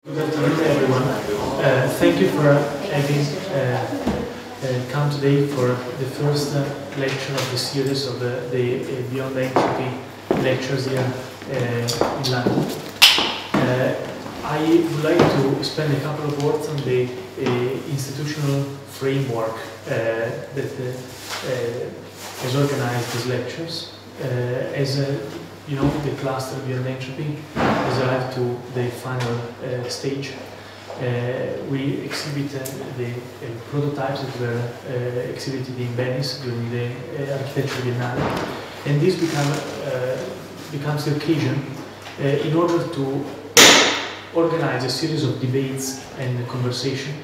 Good afternoon, everyone. Thank you for having come today for the first lecture of the series of the Beyond Entropy lectures here in London. I would like to spend a couple of words on the institutional framework that has organized these lectures. As you know, the cluster Beyond Entropy has arrived to the final stage. We exhibited the prototypes that were exhibited in Venice during the Architecture Biennale, and this becomes the occasion in order to organize a series of debates and conversation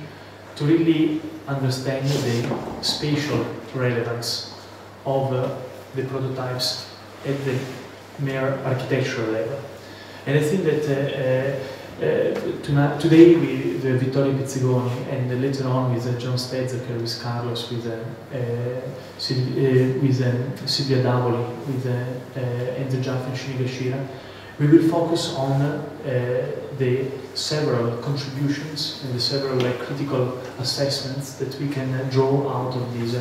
to really understand the spatial relevance of the prototypes at the mere architectural level. And I think that today with Vittorio Pizzigoni and later on with John Stetzeker, with Carlos, with Silvia Davoli, with Enzo Jaffe and Shinigashira, we will focus on the several contributions and the several critical assessments that we can draw out of this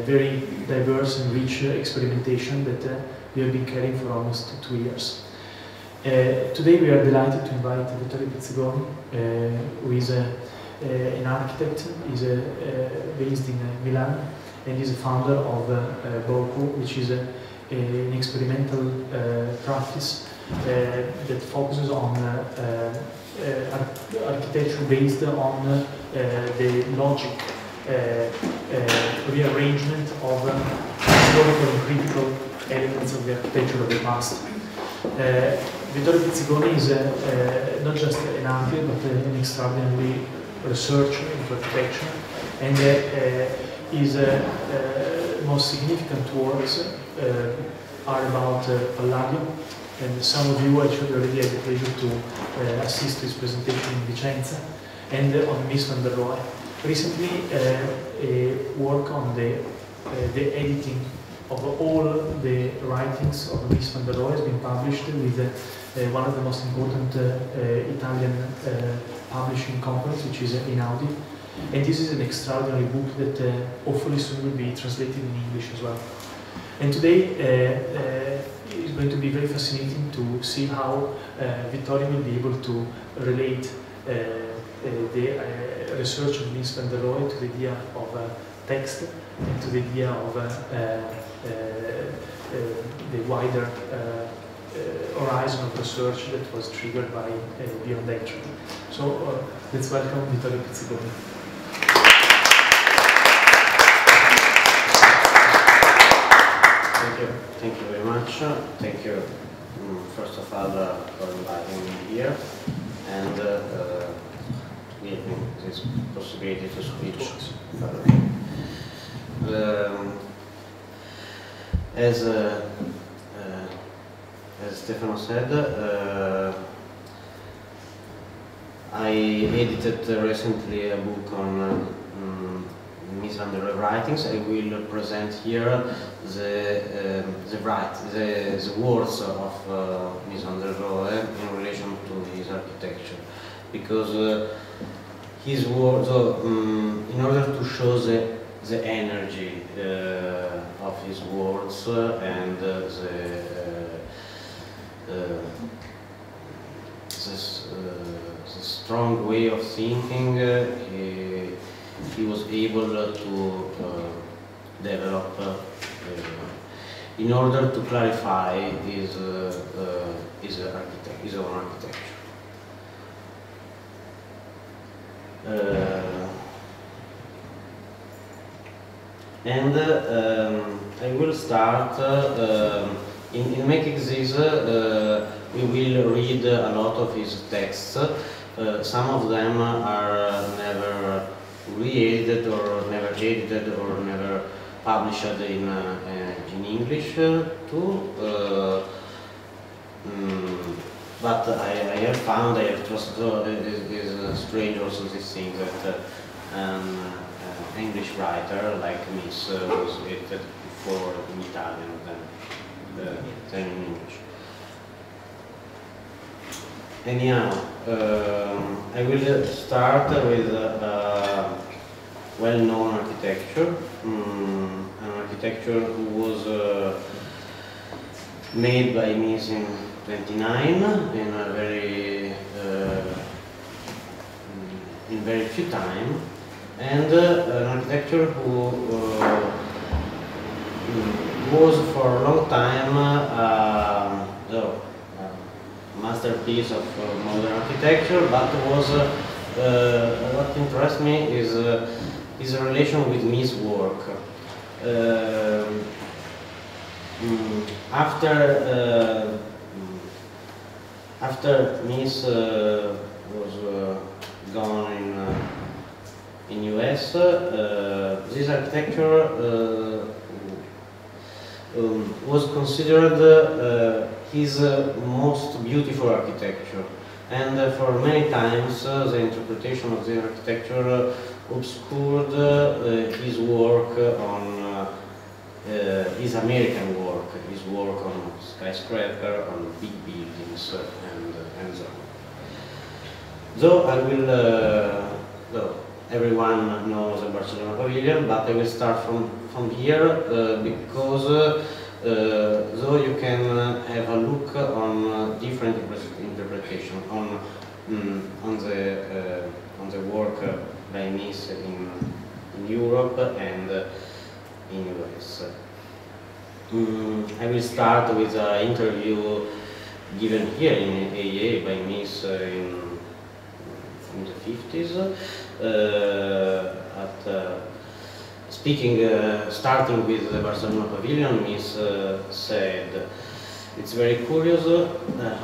very diverse and rich experimentation that we have been carrying for almost 2 years. Today we are delighted to invite Vittorio Pizzigoni, who is an architect, is based in Milan, and is a founder of Baukuh, which is an experimental practice that focuses on architecture based on the logic rearrangement of historical and critical elements of the architecture of the past. Vittorio Pizzigoni is not just an architect, but an extraordinary researcher into architecture, and his most significant works are about Palladio, and some of you actually already had the pleasure to assist to his presentation in Vicenza, and on Mies van der Rohe. Recently, a work on the editing of all the writings of Mies van der Rohe has been published with one of the most important Italian publishing companies, which is Inaudi. And this is an extraordinary book that hopefully soon will be translated in English as well. And today it's going to be very fascinating to see how Vittorio will be able to relate the research of Mies van der Rohe to the idea of text and to the idea of the wider horizon of research that was triggered by Beyond Entropy. So let's welcome Vittorio Pizzigoni. Thank you very much. Thank you, first of all, for inviting me here and giving me this possibility to speak. As Stefano said, I edited recently a book on Mies van der Rohe writings. I will present here the words of Mies van der Rohe in relation to his architecture, because his words, in order to show the energy of his words and the strong way of thinking he was able to develop in order to clarify his own architecture. I will start in making this. We will read a lot of his texts. Some of them are never re-edited or never edited or never published in English too. But I have found, I have trusted, is strange also this thing that an English writer like Mies was edited before in Italian than in English. Anyhow, I will start with well-known architecture, an architecture who was made by Mies in '29 in a very few time, and an architecture who was for a long time masterpiece of modern architecture, but was what interests me is his relation with Mies' work. After Mies was gone in US, this architecture was considered his most beautiful architecture, and for many times the interpretation of the architecture obscured his work on his American work, his work on skyscraper, on big buildings, and so on. Though I will, though everyone knows the Barcelona Pavilion, but I will start from here because though you can have a look on different interpretation on the work by Mies in Europe and in US. I will start with an interview given here in AA by Mies in the 50s. Starting with the Barcelona Pavilion, Mies said, "It's very curious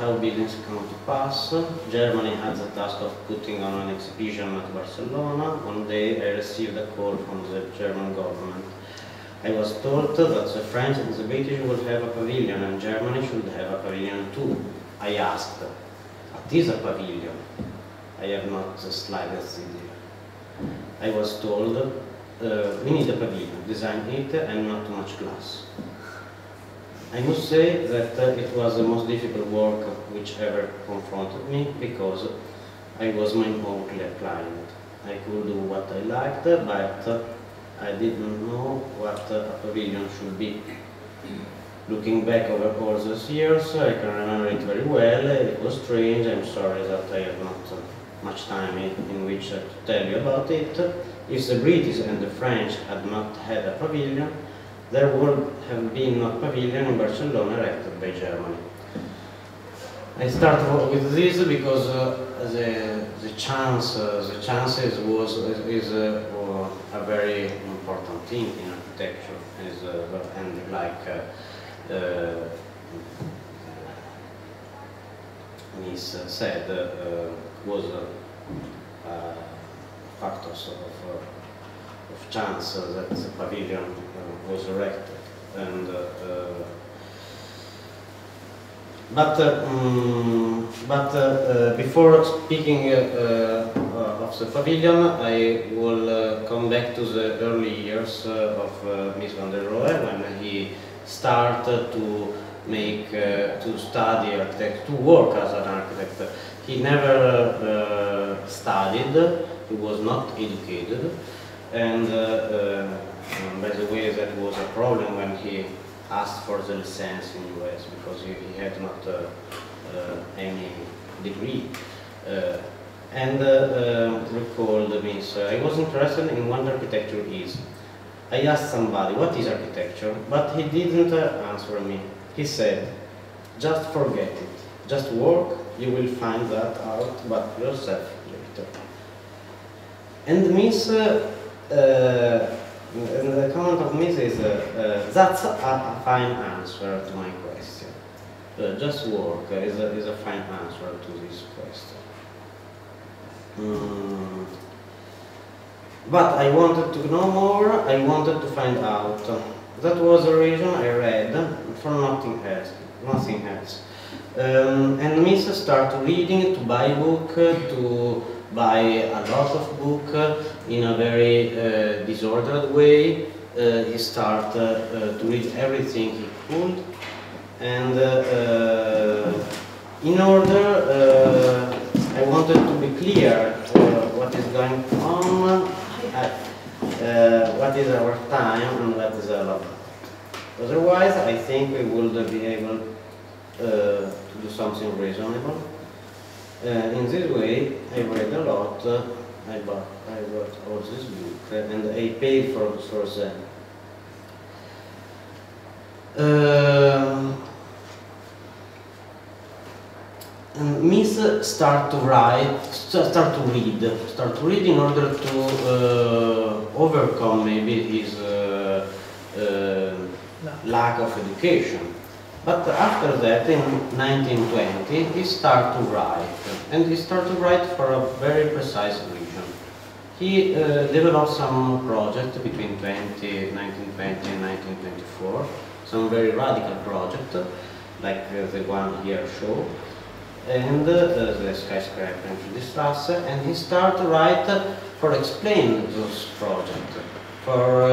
how buildings come to pass. Germany had the task of putting on an exhibition at Barcelona. One day I received a call from the German government. I was told that the French and the British would have a pavilion and Germany should have a pavilion too. I asked, what is a pavilion? I have not the slightest idea. I was told, we need a pavilion, design it and not too much glass." I must say that it was the most difficult work which ever confronted me, because I was my own client. I could do what I liked, but I didn't know what a pavilion should be. Looking back over all those years, I can remember it very well. It was strange. I'm sorry that I have not much time in which to tell you about it. If the British and the French had not had a pavilion, there would have been no pavilion in Barcelona erected by Germany. I start with this because the chances is a very important thing in architecture, and like Mies said, was factors of chance that the pavilion was erected, and before speaking of the pavilion, I will come back to the early years of Mies van der Rohe, when he started to study architecture, to work as an architect. He never studied, he was not educated, and by the way, that was a problem when he asked for the license in US, because he had not any degree. And recalled Mies, I was interested in what architecture is. I asked somebody, what is architecture? But he didn't answer me. He said, just forget it. Just work, you will find that out but yourself later. And Mies, and the comment of Mies is, that's a fine answer to my question. Just work is a fine answer to this question. But I wanted to know more, I wanted to find out. That was the reason I read, for nothing else. And Mies started reading, to buy book, to buy a lot of book in a very disordered way. He started to read everything he could, and in order clear what is going on, what is our time and what is our lot. Otherwise, I think we would be able to do something reasonable. In this way, I read a lot. I bought all this book and I paid for them. And Mies start to read in order to overcome maybe his lack of education. But after that, in 1920, he started to write, and he started to write for a very precise reason. He developed some project between 1920 and 1924, some very radical project, like the one here shown, and the skyscraper in the Strasse, and he started to write for explain those projects, for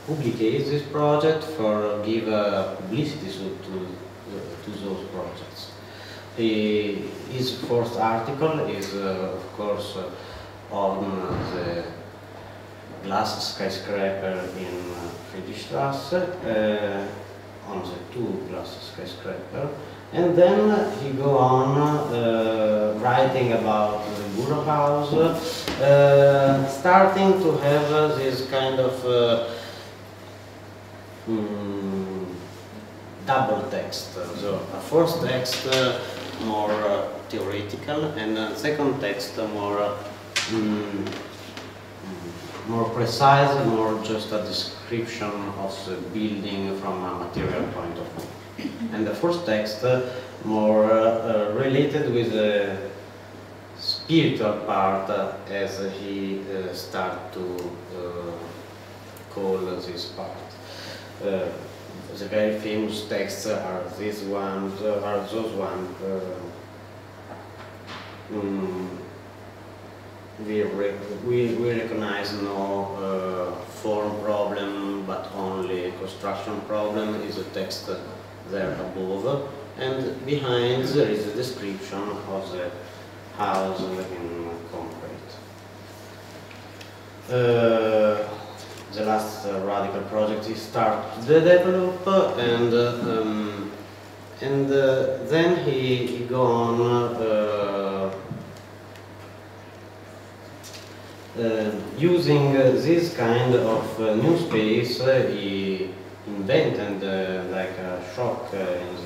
publicate this project, for give publicity to those projects. His first article is, of course, on the glass skyscraper in Friedrichstrasse, on the two glass skyscraper, and then he go on writing about the Bureau House, starting to have this kind of double text. So a first text more theoretical, and a second text more precise, more just a description of the building from a material point of view. And the first text more related with the spiritual part, as he start to call this part. The very famous texts are these ones, those ones. We recognize no form problem, but only construction problem is a text there above, and behind there is a description of the house in concrete. The last radical project he started to develop, and then he go on using this kind of new space. He invented like a shock in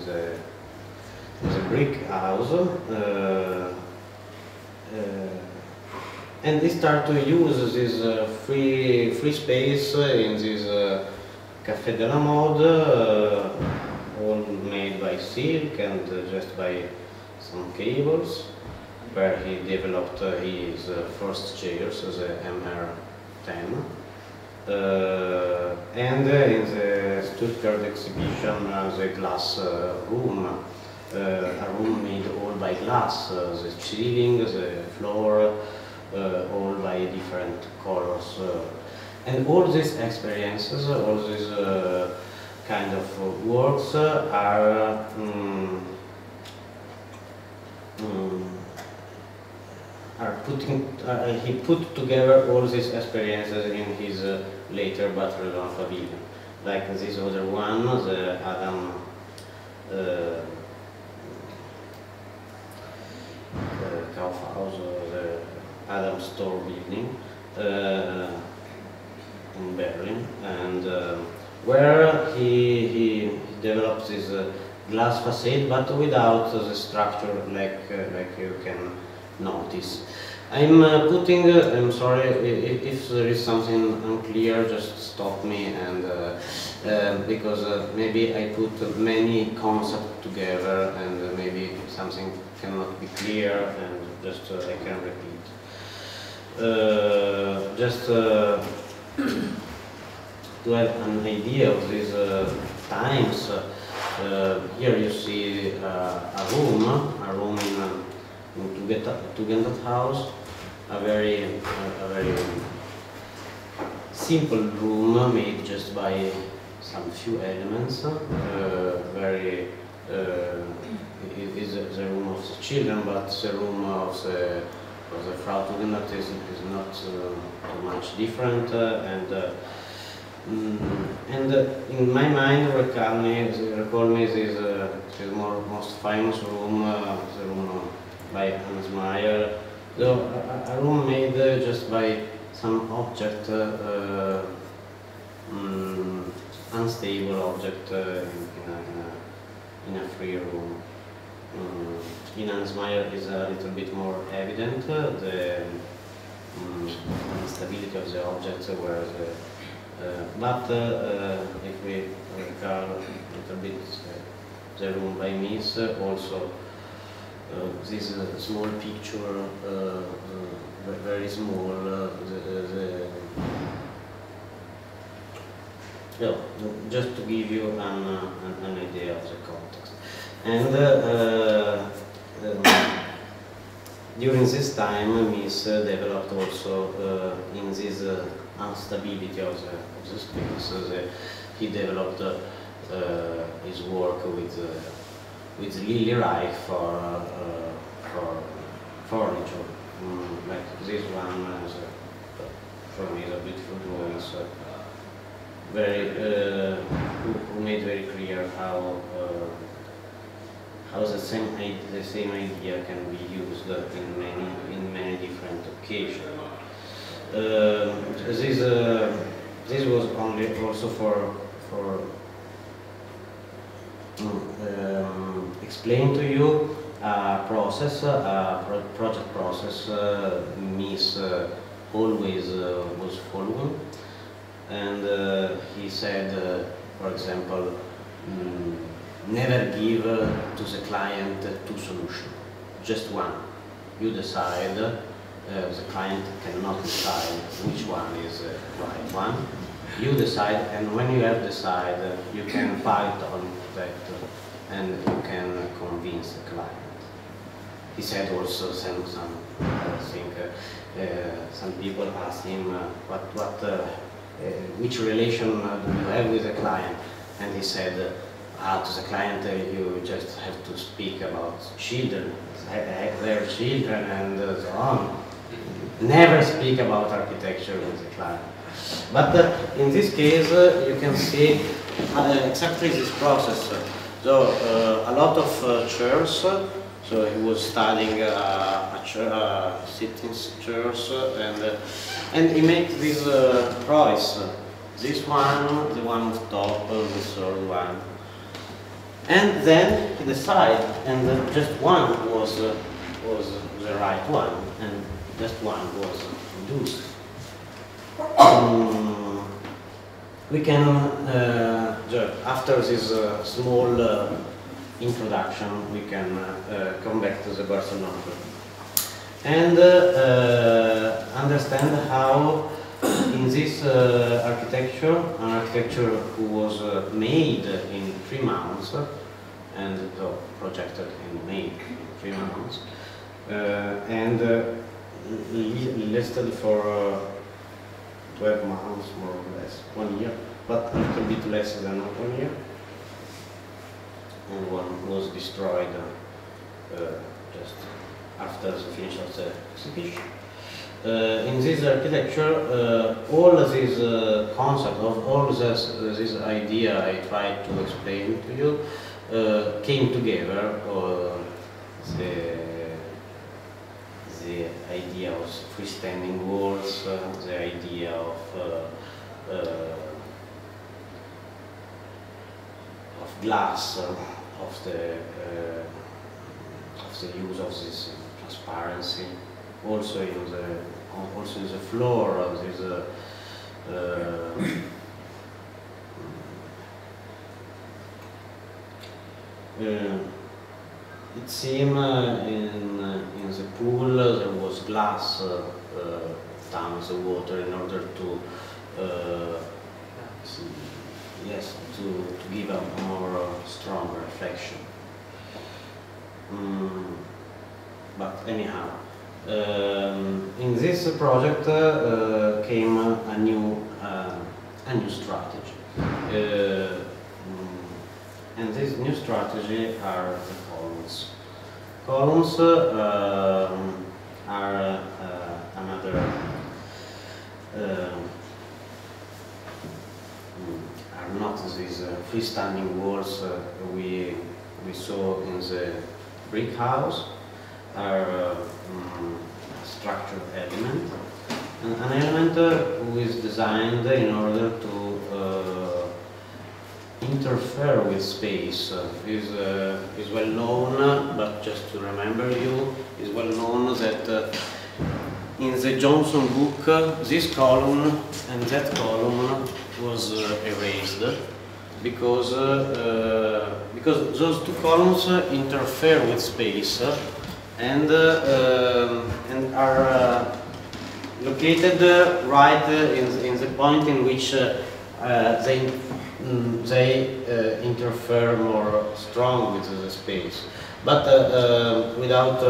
the brick house, and he started to use this free space in this Café de la Mode, all made by silk and just by some cables, where he developed his first chairs, the MR10. And in the Stuttgart exhibition, the glass room, a room made all by glass, the ceiling, the floor, all by different colors. And all these experiences, all these kind of works are he put together all these experiences in his later Barcelona pavilion. Like this other one, the Adam Kaufhaus, the Adam store building in Berlin, and where he develops this glass facade, but without the structure like you can notice. I'm sorry if there is something unclear, just stop me, and because maybe I put many concepts together and maybe something cannot be clear, and just I can repeat. Just to have an idea of these times, here you see a room in Tugendhat house, a very simple room made just by some few elements. Very it is the room of the children, but the room of the Frau Tugendhat is not much different, and in my mind, recall me is the most famous room, the room by Mies. So a room made just by some object, unstable object in a free room. In Mies is a little bit more evident, the instability of the objects, where but if we recall a little bit the room by Mies, also this small picture, very small, just to give you an idea of the context. And during this time, Mies developed also in this instability of the space. He developed his work with Lily Reich for furniture. Like this one, for me, is a beautiful drawing. So very, who made very clear how the same idea can be used in many different occasions. This was only also for explain to you a process, a project process Mies always was following, and he said, for example, never give to the client two solutions, just one. You decide. The client cannot decide which one is the right one. You decide, and when you have decided, you can fight on that, and you can convince the client. He said also some people asked him which relation do you have with the client, and he said, to the client you just have to speak about children, their children, and so on. Never speak about architecture with the client. But in this case, you can see exactly this process. So a lot of chairs. So he was studying sitting chairs, and he makes this price. This one, the one on top, the third one, and then he decided, and just one was the right one, and just one was reduced. We can, after this small introduction, we can come back to the Barcelona and understand how in this architecture, an architecture who was made in 3 months and projected and made in 3 months, and listed for 12 months, more or less, 1 year, but a little bit less than 1 year, and one was destroyed just after the finish of the exhibition. In this architecture, all this concept of all this idea I tried to explain to you came together. The idea of freestanding walls, the idea of glass, of the use of this transparency, also in the floor of this it seemed in the pool there was glass down the water in order to to give a more strong reflection. But anyhow, in this project came a new a new strategy. And this new strategy are the columns. Columns are another are not these freestanding walls we saw in the brick house, are a structured element, an element who is designed in order to interfere with space. Is well known, but just to remember you, is well known that in the Johnson book this column and that column was erased because those two columns interfere with space and are located right in the point in which they interfere more strong with the space. But without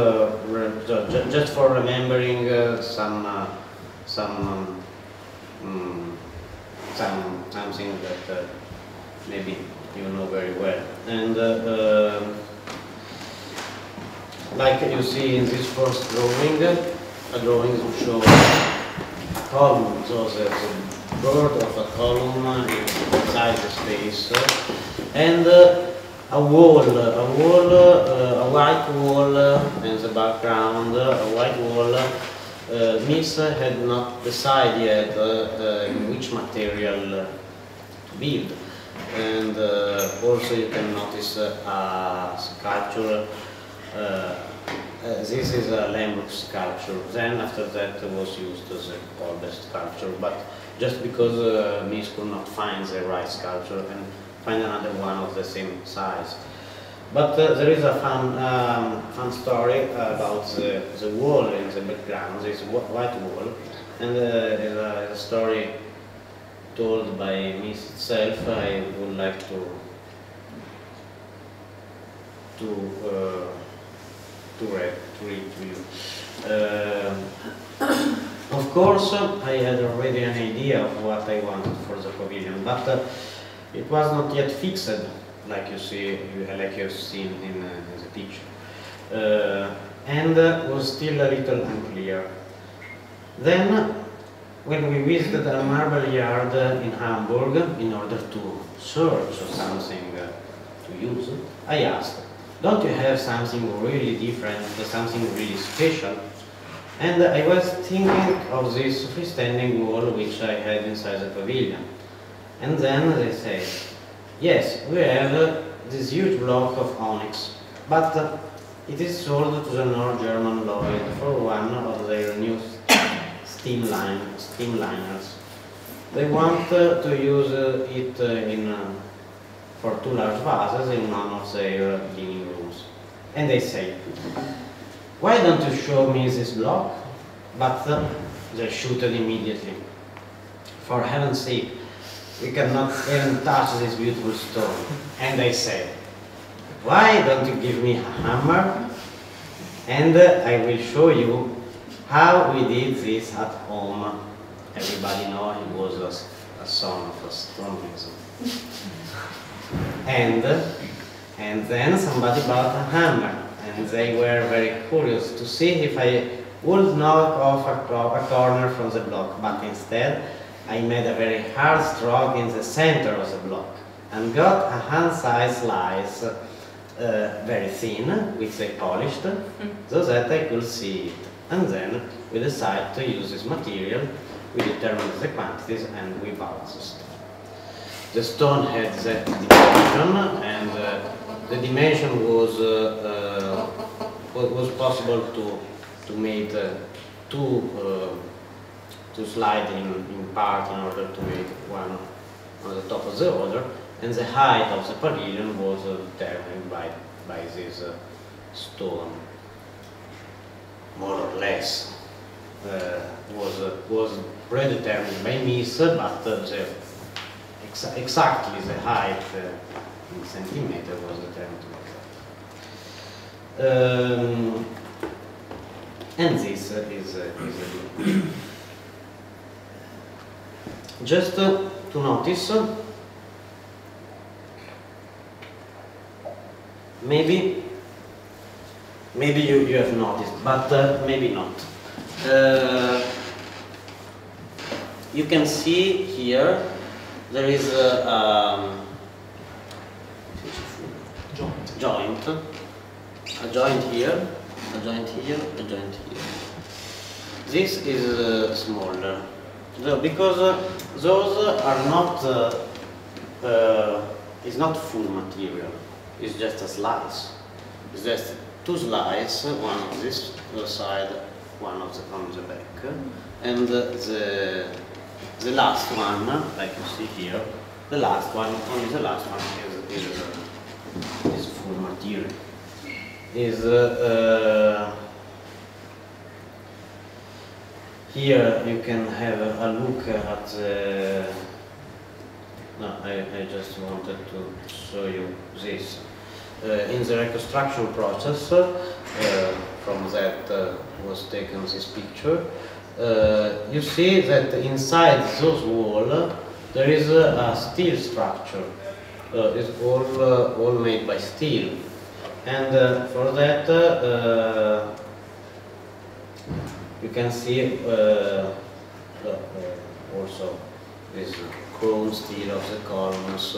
just for remembering something that maybe you know very well. And like you see in this first drawing, a drawing shows a column, so the bird of a column inside the space, and a white wall in the background, a white wall. Mies had not decided yet in which material to build, and also you can notice a sculpture. This is a Lambrooke sculpture. Then after that was used as the oldest sculpture, but just because Mies could not find the right sculpture and find another one of the same size. But there is a fun story about the wall in the background, this white wall, and is a story told by Mies itself. I would like to read to you. Of course, I had already an idea of what I wanted for the pavilion, but it was not yet fixed, like you see, like you've seen in the picture, and was still a little unclear. Then, when we visited a marble yard in Hamburg in order to search for something to use, I asked, "Don't you have something really different, something really special?" And I was thinking of this freestanding wall which I had inside the pavilion. And then they said, "Yes, we have this huge block of onyx, but it is sold to the North German Lloyd for one of their new steamliners. They want to use it for two large vases in one of their living rooms. And they say, why don't you show me this block?" But they shooted immediately. "For heaven's sake, we cannot even touch this beautiful stone." And I said, "Why don't you give me a hammer? And I will show you how we did this at home." Everybody knows he was a son of a stonemason. And then somebody bought a hammer, and they were very curious to see if I would knock off a corner from the block, but instead I made a very hard stroke in the center of the block and got a hand-sized slice, very thin, which I polished, so that I could see it. And then we decided to use this material, we determined the quantities, and we bought the stone. The stone had that dimension, and the dimension was possible to make to slide in part in order to make one on the top of the other, and the height of the pavilion was determined by this stone, more or less. Was predetermined by Mies, but exactly the height in centimeter was determined by that. And this is just to notice. Maybe you have noticed, but maybe not. You can see here there is a joint, a joint here, a joint here, a joint here. This is smaller, so because those are not, it's not full material, it's just a slice. It's just two slices, one on this side, one on the back, and the last one, like you see here, the last one, only the last one is full material. Here you can have a look at the. No, I just wanted to show you this. In the reconstruction process, from that was taken this picture. You see that inside those walls there is a steel structure. It's all made by steel, and for that you can see also this chrome steel of the columns.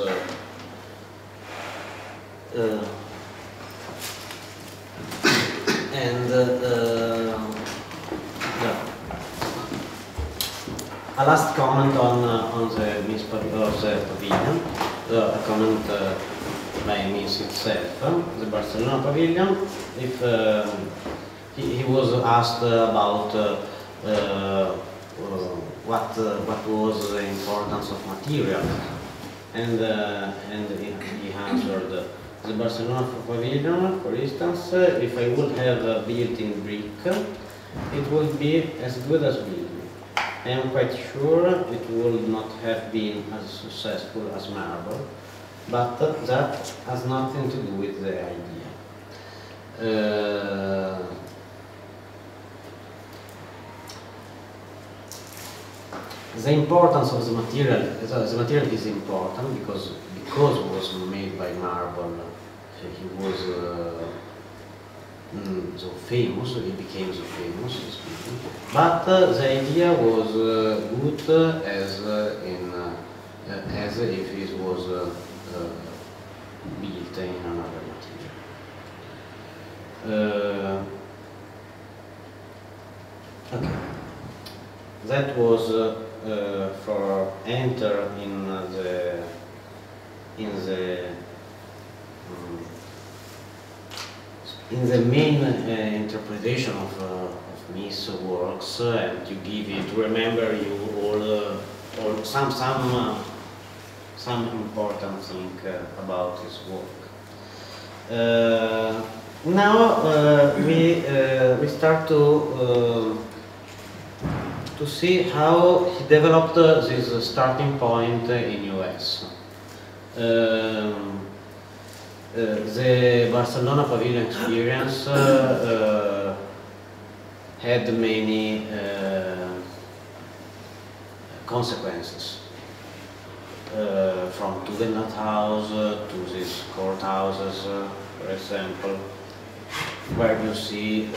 A last comment on the Mies pavilion, a comment by Mies itself. The Barcelona pavilion, if he was asked about what was the importance of material, and he answered, the Barcelona pavilion, for instance, if I would have built in brick, it would be as good as building. I am quite sure it would not have been as successful as marble, but that has nothing to do with the idea. The importance of the material is important because it was made by marble. He was so famous, he became so famous, but the idea was good as if it was built in another material. Okay, that was for enter in the main interpretation of Mies works, and to give you, to remember you all some important thing about his work. Now we start to see how he developed this starting point in US. The Barcelona pavilion experience had many consequences, from Tugendhat House to these courthouses, for example, where you see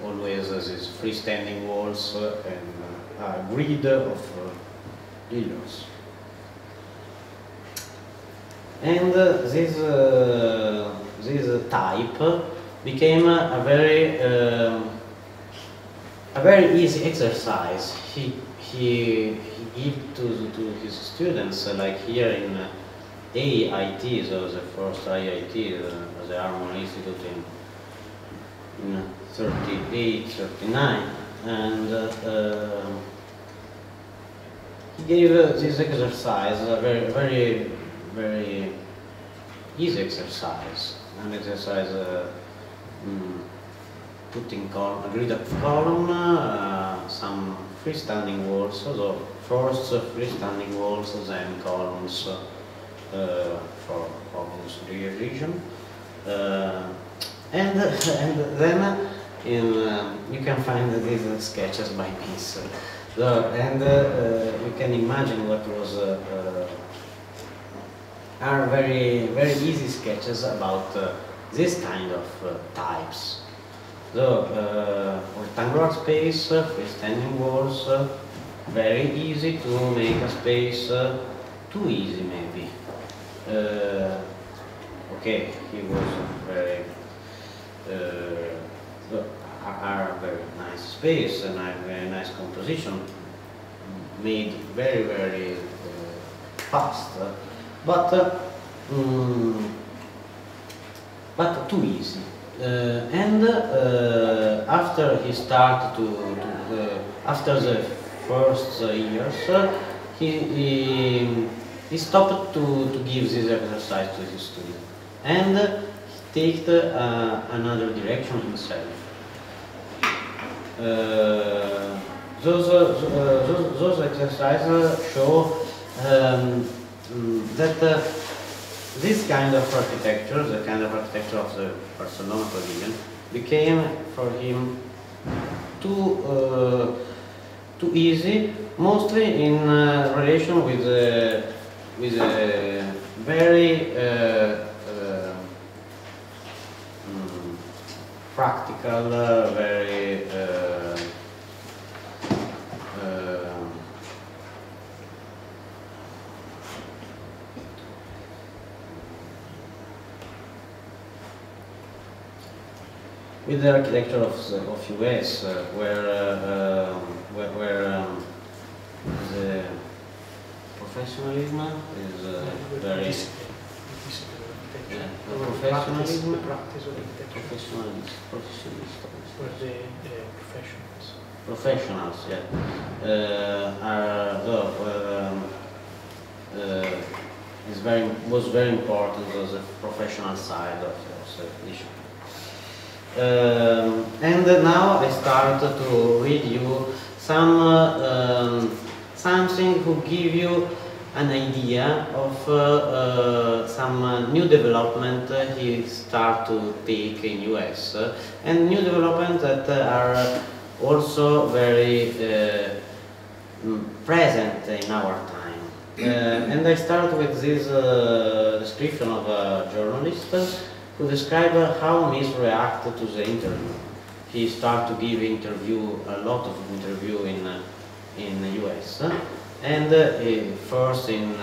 always these freestanding walls and a grid of pillars. And this type became a very easy exercise. He gave to his students, like here in AIT, so the first IIT, the Harmony Institute in 38, 39, and he gave this exercise, a very easy exercise, an exercise putting a grid of column, some freestanding walls, so first freestanding walls, then columns for obvious region, and then you can find these sketches by Mies. And you can imagine what was are very easy sketches about this kind of types. So rectangular space, freestanding walls, very easy to make a space, too easy maybe. Okay, he was very are very nice space and a very nice composition, made very fast, but too easy. And after he started after the first years, he stopped to give this exercise to his students, and he took another direction himself. Those exercises show that this kind of architecture, the kind of architecture of the Barcelona pavilion, became for him too easy, mostly in relation with very practical, very with the architecture of US, where the professionalism is very professionalism, the practice of architecture, professionals, yeah, was very important as a professional side of the issue. And now I start to read you something who give you an idea of some new development he start to take in US, and new development that are also very present in our time. And I start with this description of a journalist who described how Mies reacted to the interview. He started to give a lot of interview in the US, and first in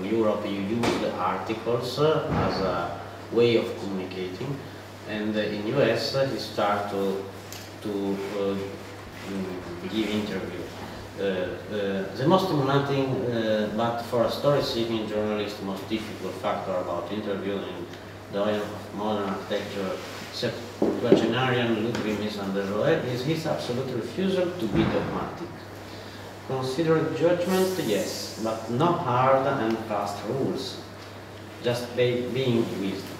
Europe you use the articles as a way of communicating, and in US he started to give interview. The most stimulating, but for a story-seeking journalist, most difficult factor about interviewing the owner of modern architecture, septuagenarian Ludwig Mies and the Rohe, is his absolute refusal to be dogmatic. Considered judgment, yes, but no hard and fast rules, just being wisdom.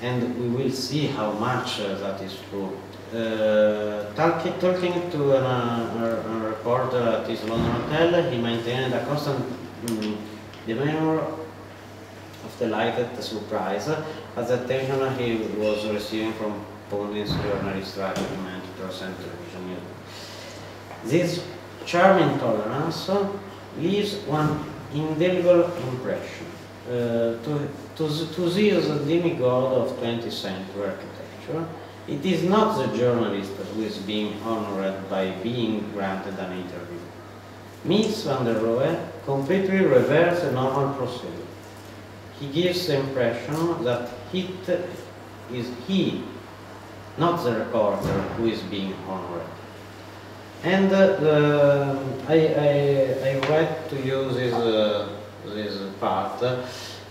And we will see how much that is true. Talking to a reporter at his London hotel, he maintained a constant demeanor of delighted surprise at the attention he was receiving from pundits, journalists, radio, commentators, and television news. This charming tolerance leaves one indelible impression. To this demigod of 20th century architecture, it is not the journalist who is being honored by being granted an interview. Mies van der Rohe completely reverses the normal procedure. He gives the impression that it is he, not the reporter, who is being honored. And I read to you this part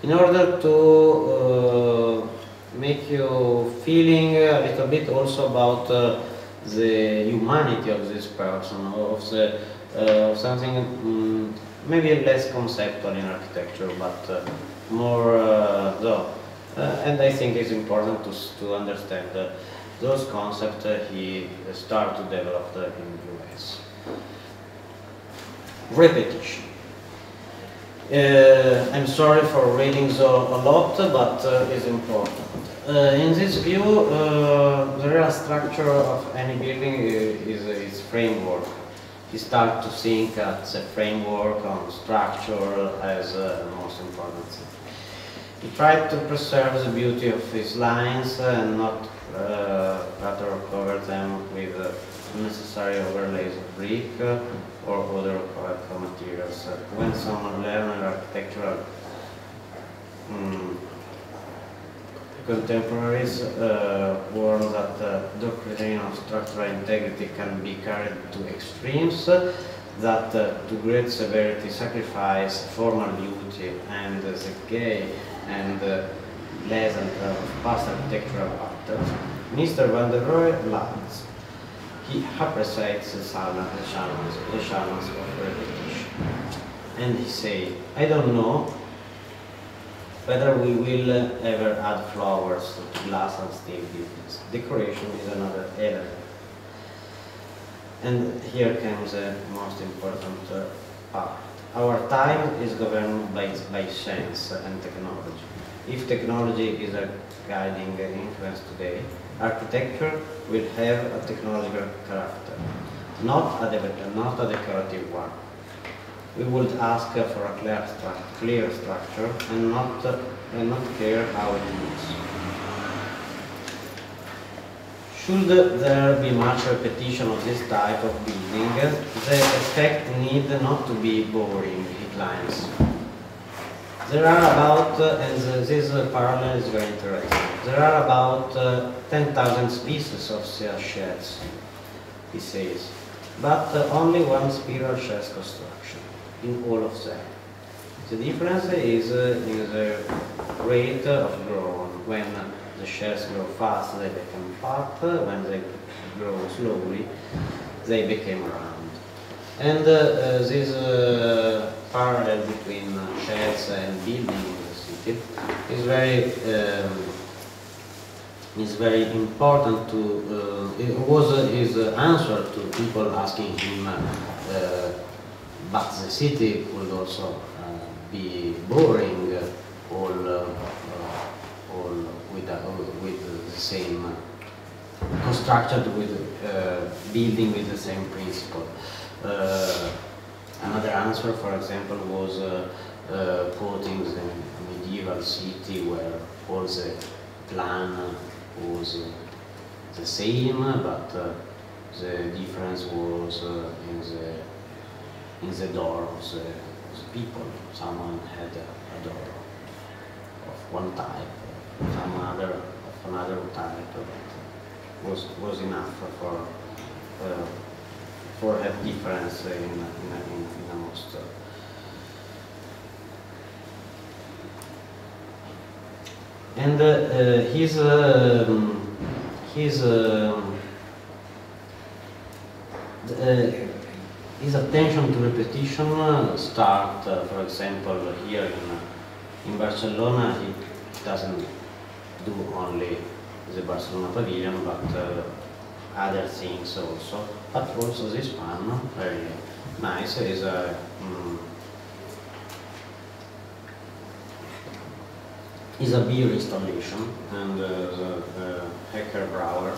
in order to make you feeling a little bit also about the humanity of this person, of the something maybe less conceptual in architecture, but more and I think it's important to understand those concepts he started to develop in the US. Repetition. I'm sorry for reading a lot, but it's important. In this view, the real structure of any building is its framework. He starts to think at the framework on structure as the most important thing. He tried to preserve the beauty of his lines and not rather cover them with unnecessary overlays of brick or other materials. When some learned architectural contemporaries warn that the doctrine of structural integrity can be carried to extremes, that to great severity sacrifice formal beauty and the gay and pleasant of past architectural patterns, Mr. van der Rohe laughs. He appreciates the challenge of repetition. And he says, I don't know whether we will ever add flowers to glass and steel buildings. Decoration is another element. And here comes the most important part. Our time is governed by science and technology. If technology is a guiding influence today, architecture will have a technological character, not a decorative one. We would ask for a clear structure and not care how it looks. Should there be much repetition of this type of building, the effect need not to be boring, he claims. There are about, and this parallel is very interesting, there are about 10,000 species of sheds, he says, but only one spiral shed construction in all of them. The difference is in the rate of growth. When the shells grow fast, they become fat. When they grow slowly, they become round. And this parallel between shells and building in the city is very important to. It was his answer to people asking him. But the city could also be boring, all with the same constructed with building with the same principle. Another answer, for example, was quoting the medieval city where all the plan was the same, but the difference was in the door of the people. Someone had a door of one type, some other of another type, but was enough for a difference in a most. And his attention to repetition start, for example, here in Barcelona. He doesn't do only the Barcelona pavilion, but other things also. But also this one, very nice, is a beer installation, and the Hecker Brau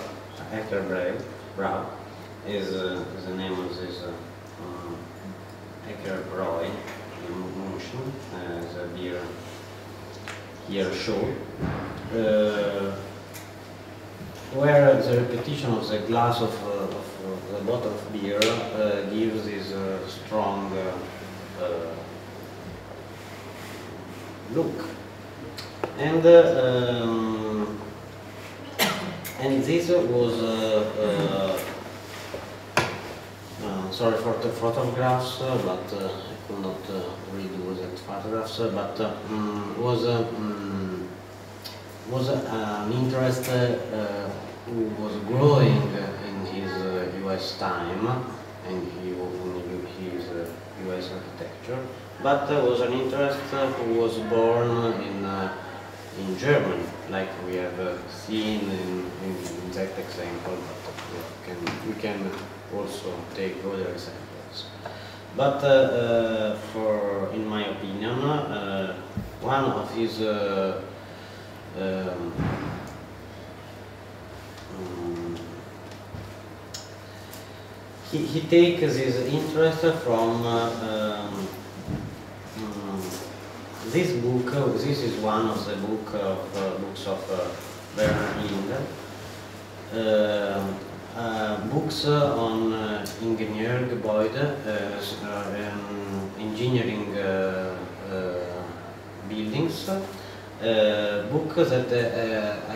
is the name of this Rohe motion, the beer here show, where the repetition of the glass of the bottle of beer gives this strong look. And this was sorry for the photographs, but I could not redo that photographs. But was an interest who was growing in his U.S. time, and in his U.S. architecture. But was an interest who was born in Germany, like we have seen in that example. But we can also take other examples. But in my opinion, one of his he takes his interest from this book. This is one of the books of Bernard Linder. Books on Ingenieurgebäude, engineering buildings. Book that I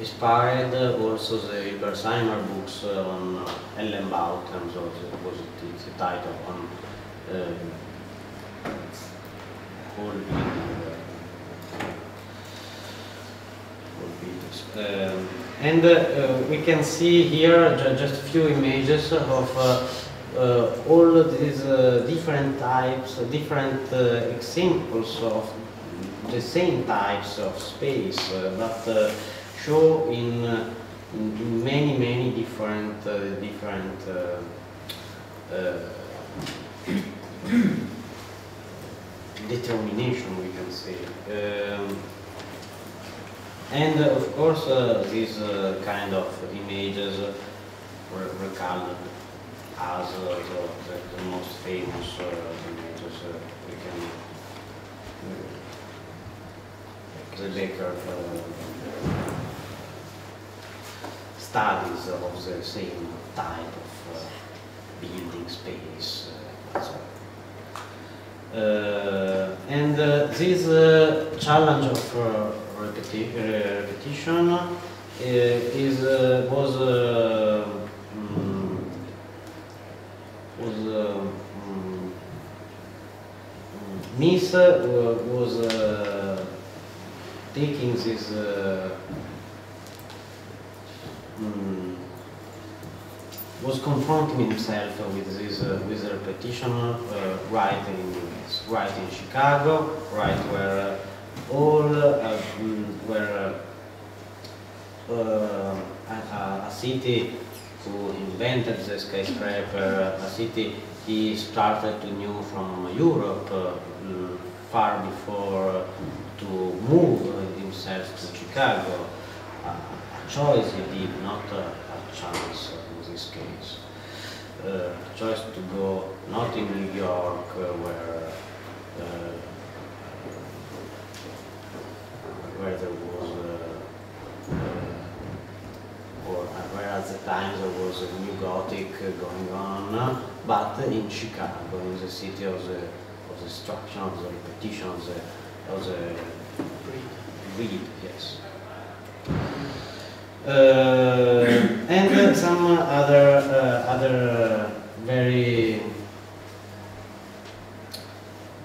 inspired also the Hilbersheimer books on Ellenbauten, so it was the title on whole buildings. And we can see here just a few images of all these different types, different examples of the same types of space, but show in many different determination, we can say. And of course, these kind of images recalled as the most famous images we can. The Becker studies of the same type of building space. And this challenge of repetition Mies was taking this was confronting himself with this with repetition, right in US, right in Chicago, right where all where a city who invented the skyscraper, a city he started to know from Europe far before to move himself to Chicago. A choice he did, not a chance in this case. A choice to go not in New York where there was or where at the time there was a new Gothic going on, but in Chicago, in the city of the structure, of the repetition, of the read, yes. And some other very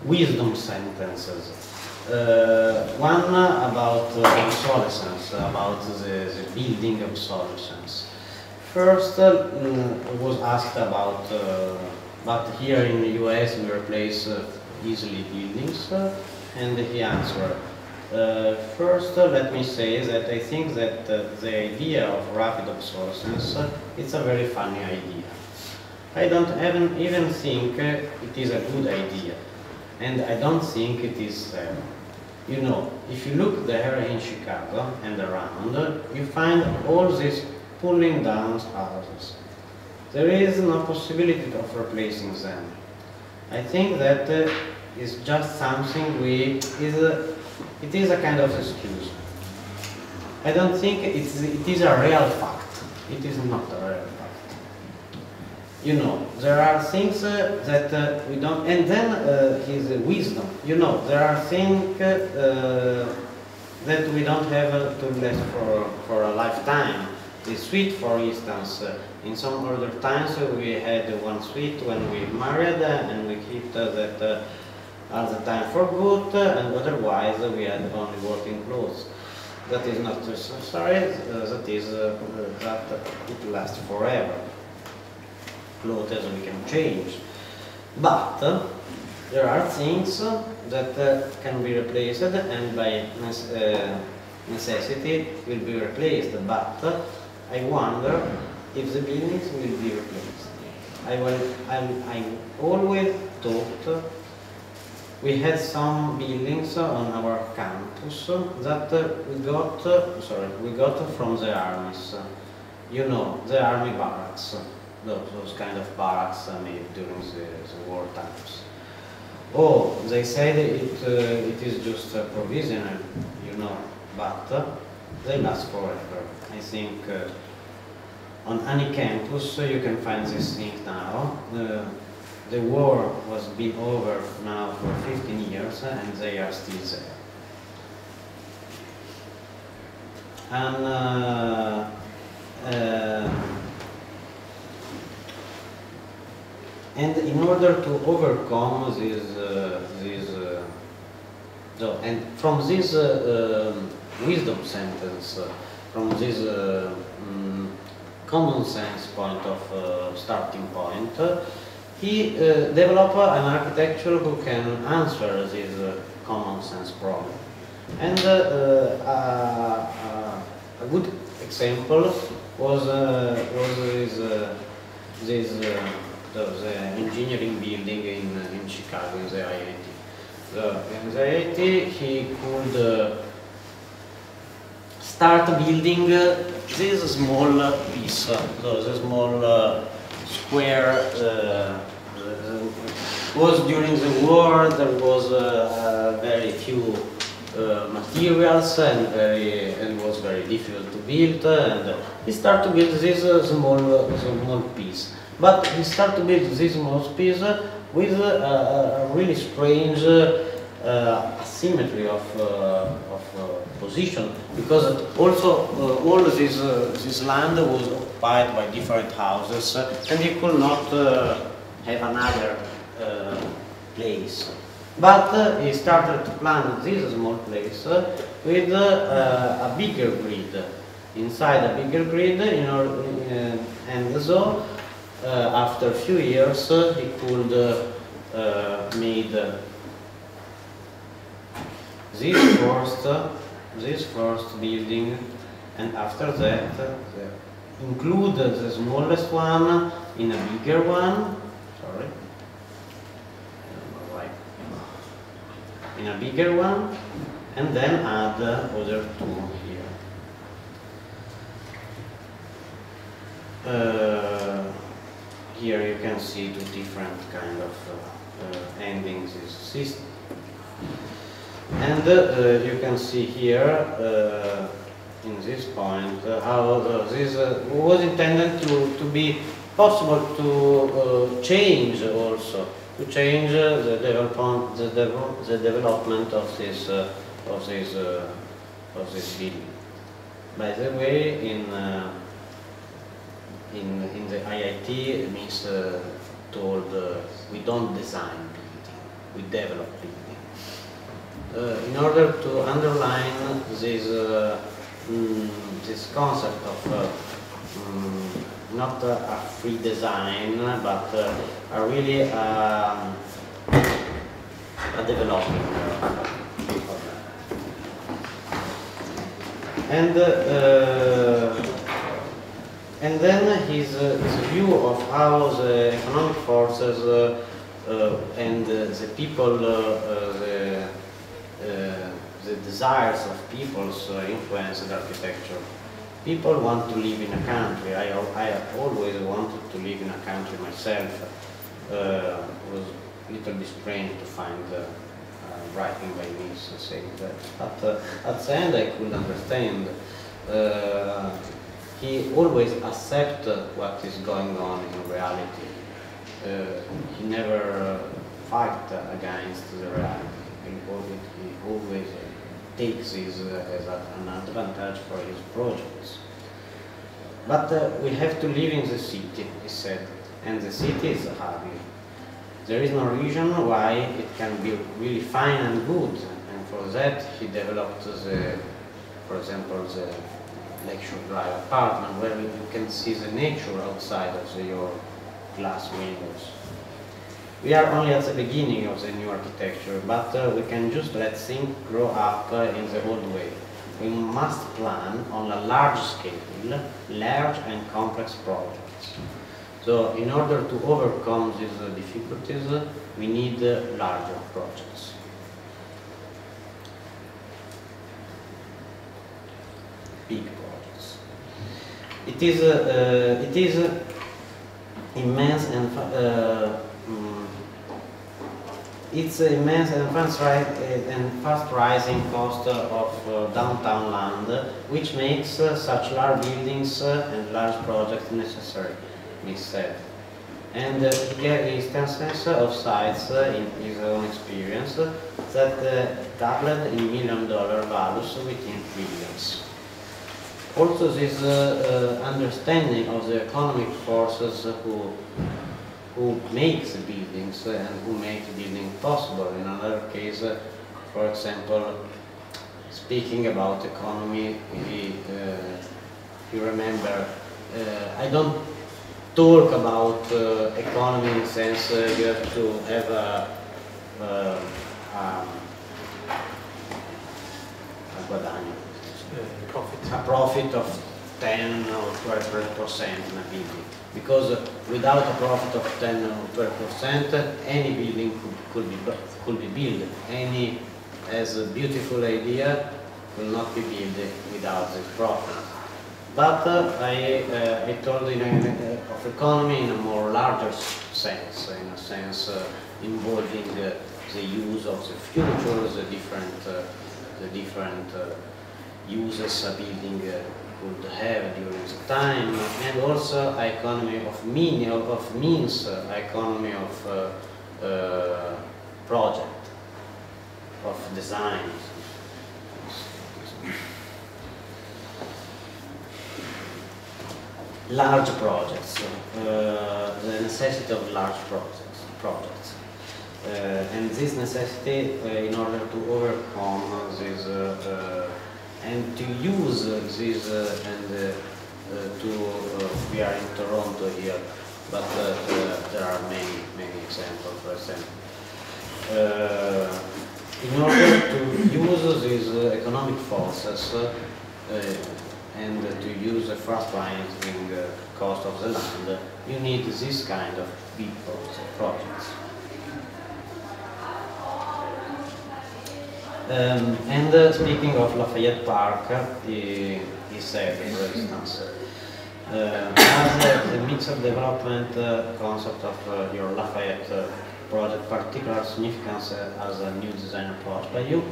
wisdom sentences. One about obsolescence, about the building obsolescence. First was asked about, but here in the US we replace easily buildings, and he answered, first let me say that I think that the idea of rapid obsolescence, it's a very funny idea. I don't even think it is a good idea, and I don't think it is you know, if you look there in Chicago and around, you find all these pulling down houses. There is no possibility of replacing them. I think that is just something it is a kind of excuse. I don't think it is a real fact. It is not a real fact. You know, there are things that we don't, and then his wisdom. You know, there are things that we don't have to last for a lifetime. The suite, for instance, in some other times we had one suite when we married, and we kept that all the time for good, and otherwise we had only working clothes. That is not necessary. That is that it lasts forever. Clothes we can change, but there are things that can be replaced, and by necessity will be replaced. But I wonder if the buildings will be replaced. I always thought we had some buildings on our campus that we got from the armies. You know, the army barracks. those kind of barracks made during the war times. Oh, they said it is just provisional, you know, but they last forever. I think on any campus you can find this thing now. The war was been over now for 15 years and they are still there. And in order to overcome and from this wisdom sentence, from this common sense point of starting point, he developed an architecture who can answer this common sense problem. And a good example was the engineering building in Chicago, in the IIT. In the IIT, he could start building this small piece, so the small square. Was during the war there was very few materials and was very difficult to build, and he started to build this small piece. But he started to build this small piece with a really strange asymmetry of position, because also all this land was occupied by different houses, and he could not have another place. But he started to plan this small place with a bigger grid, inside a bigger grid, and so after a few years he could made this first building, and after that include the smallest one in a bigger one. Sorry, I don't know why. In a bigger one, and then add other two here. Here you can see the different kind of endings in the system. And you can see here, in this point, how this was intended to be possible to change also, to change the development of this building. By the way, in the IIT, Mies told we don't design building, we develop building. In order to underline this concept of not a free design, but a really a developing of that. And then his view of how the economic forces and the people, the desires of peoples influenced architecture. People want to live in a country. I always wanted to live in a country myself. It was a little bit strange to find writing by Mies saying that. But at the end I could understand. He always accepts what is going on in reality. He never fights against the reality. He always takes this as an advantage for his projects. But we have to live in the city, he said, and the city is ugly. There is no reason why it can be really fine and good, and for that he developed for example, the lecture drive apartment, where you can see the nature outside of your glass windows. We are only at the beginning of the new architecture, but we can just let things grow up in the old way. We must plan on a large scale, large and complex projects. So in order to overcome these difficulties, we need larger projects. Big projects. It is immense and it's immense and fast rising cost of downtown land, which makes such large buildings and large projects necessary, Mies said. And he gave instances of sites in his own experience that doubled in million-dollar values within billions. Also, this understanding of the economic forces who makes buildings and who make building possible. In another case, for example, speaking about economy, you remember, I don't talk about economy in the sense you have to have a profit of 10 or 12% in a building. Because without a profit of 10 or 12%, any building could be built. Any as a beautiful idea will not be built without this profit. But I told of economy in a more larger sense, in a sense involving the use of the future, the different uses a building could have during the time, and also economy of means, economy of project, of design. Large projects, the necessity of large projects. And this necessity, in order to overcome this and to use this we are in Toronto here, but there are many examples. For example, in order to use these economic forces and to use the fast rising cost of the land, you need this kind of big projects. And speaking of Lafayette Park, he said, for instance, has the mixed development concept of your Lafayette project particular significance as a new design approach by you?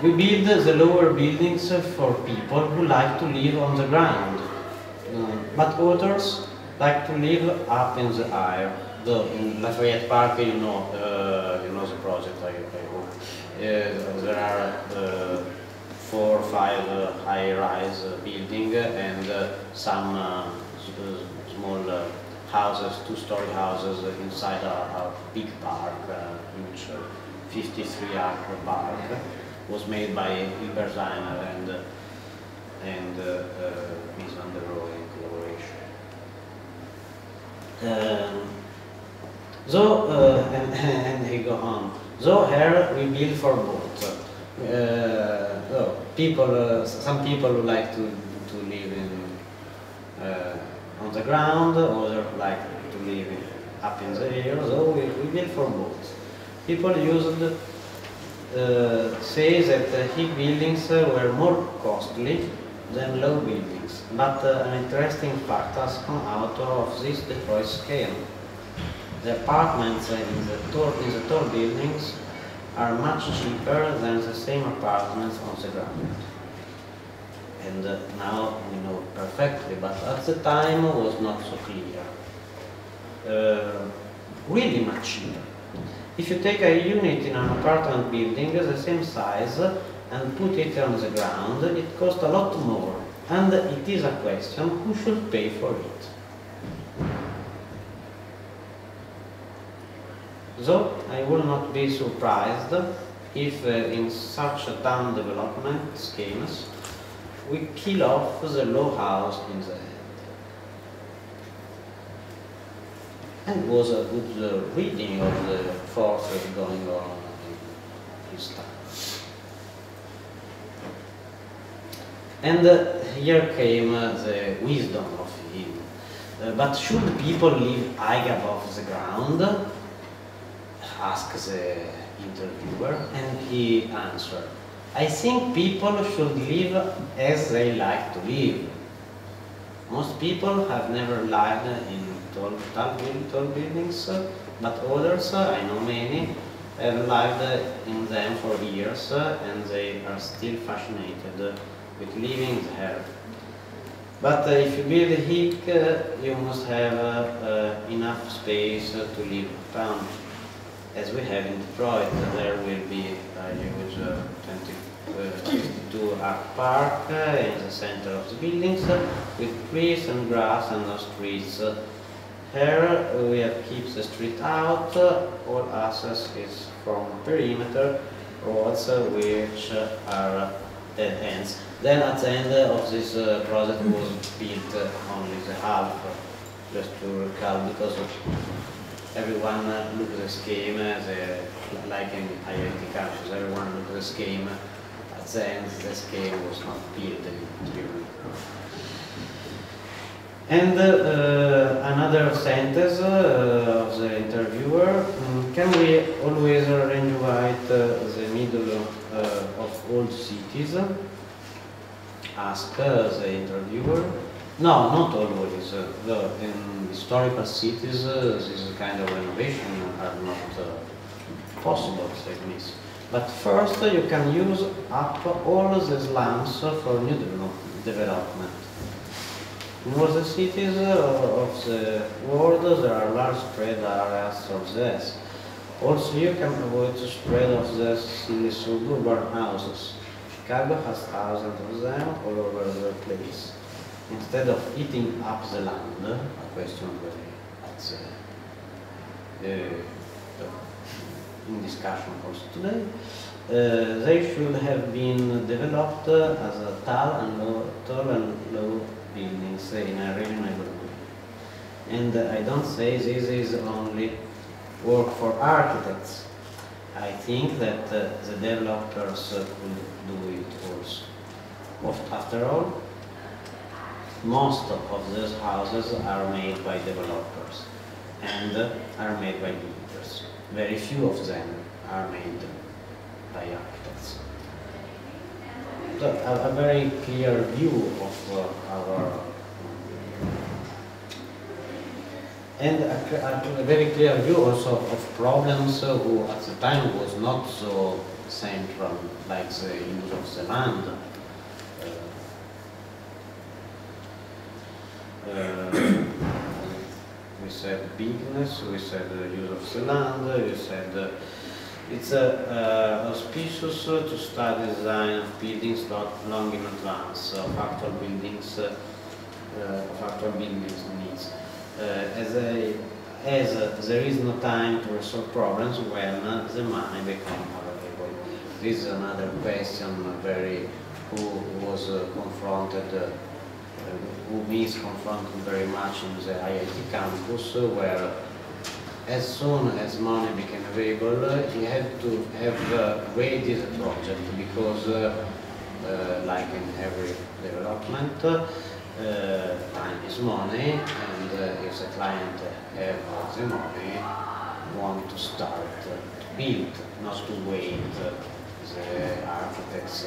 We build the lower buildings for people who like to live on the ground, but others like to live up in the air. Though in Lafayette Park, you know the project. I hope there are 4 or 5 high-rise buildings and some small houses, 2-story houses inside a big park, huge 53-acre park. Was made by Hilbersheimer and Mies van der Rohe in collaboration. And he go on. So here we build for both. Some people who like to live on the ground, others like to live up in the air. So we build for both. People used say that hill buildings were more costly than low buildings, but an interesting fact has come out of this Detroit scale. The apartments in the tall buildings are much cheaper than the same apartments on the ground. And now we know perfectly, but at the time it was not so clear. Really much cheaper. If you take a unit in an apartment building the same size and put it on the ground, it costs a lot more, and it is a question who should pay for it. So I will not be surprised if in such a town development schemes we kill off the low house in the end. And it was a good reading of the forces going on in his time. And here came the wisdom of him. But should people live high above the ground? Asked the interviewer, and he answered, I think people should live as they like to live. Most people have never lived in tall buildings, but others, I know many, have lived in them for years, and they are still fascinated with living there. But if you build a hick, you must have enough space to live around. As we have in Detroit, there will be a huge 52-acre park in the center of the buildings, with trees and grass and no streets. Here we have kept the street out, all access is from perimeter roads which are dead ends. Then at the end of this project was built only the half, just to recall, because everyone looked at the scheme, like in IIT campus, everyone looked at the scheme. At the end, the scheme was not built clearly. And another sentence of the interviewer, can we always renovate the middle of old cities? Asked the interviewer. No, not always. In historical cities, this kind of renovation are not possible, said Mies. But first, you can use up all the slums for new development. In all the cities of the world, there are large spread areas of this. Also, you can avoid the spread of the silly suburban houses. Chicago has thousands of them all over the place. Instead of eating up the land, a question that's in discussion also today, they should have been developed as a tall and low buildings in a reasonable way. And I don't say this is only work for architects. I think that the developers could do it also. After all, most of those houses are made by developers and are made by builders. Very few of them are made by architects. So a very clear view of our and a very clear view also of problems who at the time was not so central, like the use of the land. We said bigness, we said use of the land, we said it's auspicious to study design of buildings not long in advance of actual buildings needs. As there is no time to resolve problems when the money becomes available. This is another question who was confronted, who is confronted very much in the IIT campus, where as soon as money became available, he had to have ready the project, because like in every development, time is money, and if the client has the money, want to start to build, not to wait the architect's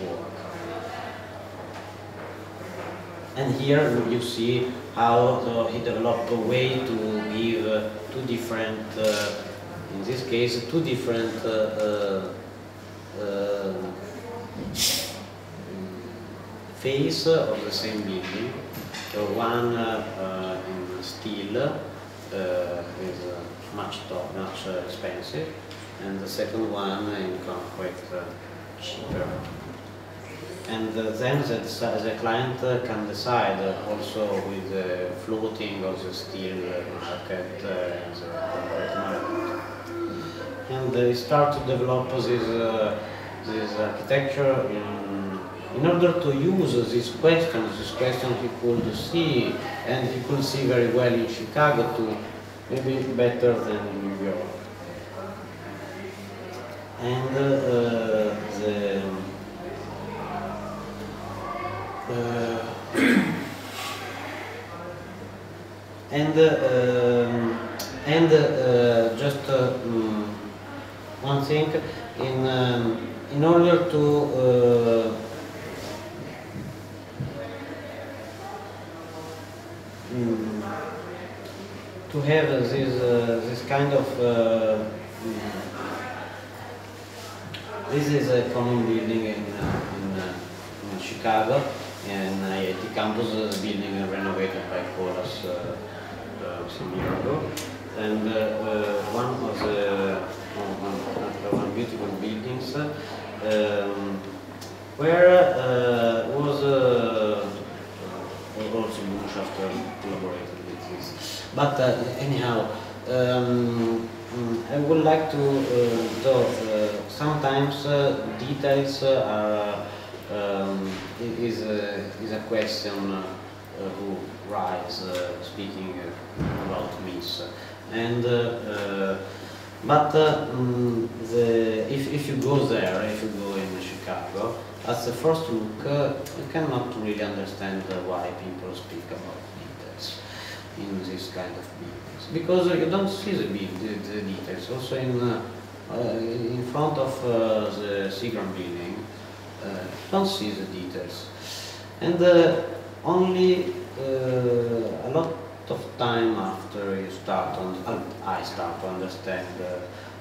work. And here you see how he developed a way to give two different, in this case, two different face of the same building. So one in steel is much expensive, and the second one in concrete cheaper. And then the client can decide also with the floating of the steel market and the concrete market. And they start to develop this architecture in order to use this question he could see, and he could see very well in Chicago too, maybe better than in New York. And just one thing, in order to to have this kind of this is a common building in Chicago, and IIT campus is building renovated by Chorus some year ago, and one of the one beautiful buildings where was also Buchafter collaborated with this. But anyhow, I would like to, though sometimes details are is a question who rise speaking about Mies, and but if you go there, if you go in Chicago, at the first look, you cannot really understand why people speak about details in this kind of buildings, because you don't see the details. Also in front of the Seagram building, don't see the details, and only a lot of time after you start I start to understand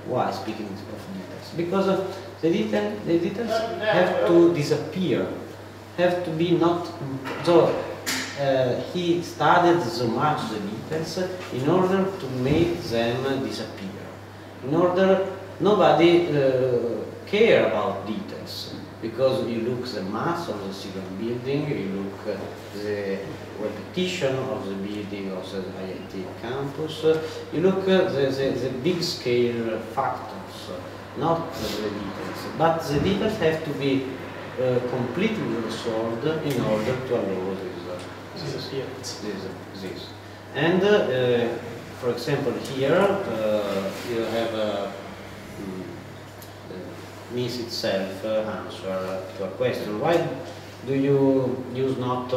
why speaking of details, because the details have to disappear, have to be not so. He studied so much the details in order to make them disappear. In order, nobody care about details, because you look the mass of the Seagram building, you look the repetition of the building of the IIT campus, you look the big scale factors, not the details. But the details have to be completely resolved in order to allow this. And for example, here you have Mies itself answer to a question: why do you use not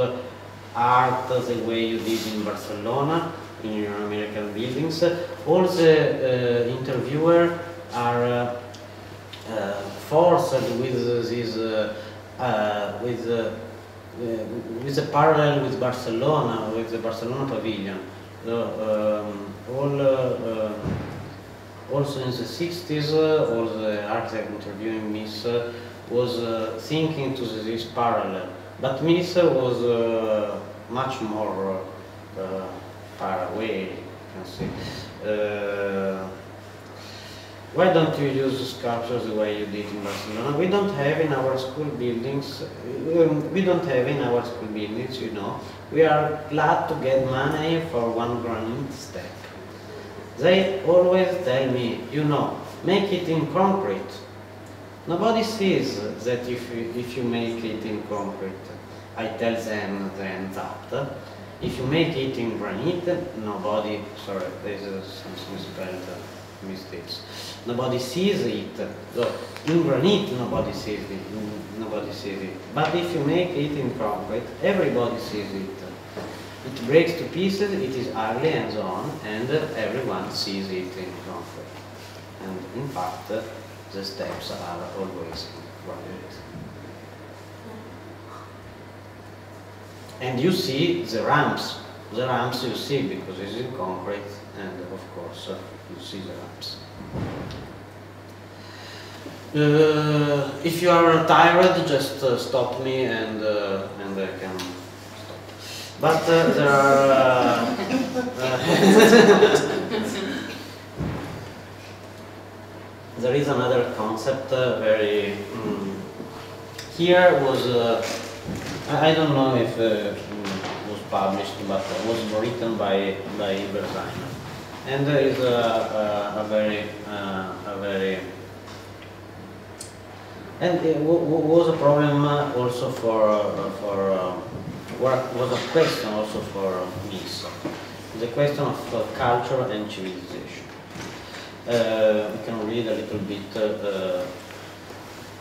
art the way you did in Barcelona, in your American buildings? All the interviewer are forced with this with a parallel with Barcelona, with the Barcelona pavilion. Also in the 60s, all the architect interviewing Mies was thinking to this parallel. But Mies was much more far away, you can see. Why don't you use sculptures the way you did in Barcelona? We don't have in our school buildings, you know. We are glad to get money for one granite step. They always tell me, you know, make it in concrete. Nobody sees that if you make it in concrete. I tell them then that if you make it in granite, nobody, sorry, there's something spelled mistakes. Nobody sees it. So in granite, nobody sees it. But if you make it in concrete, everybody sees it. It breaks to pieces, it is ugly and so on, and everyone sees it in concrete. And in fact, the steps are always granite. And you see the ramps. The ramps you see because it's in concrete, and of course you see the ramps. If you are tired, just stop me and I can stop. But there are there is another concept here was I don't know if it was published, but was written by Berzaina, and there is a very and it was a problem also was a question also for Mies, the question of culture and civilization. We can read a little bit.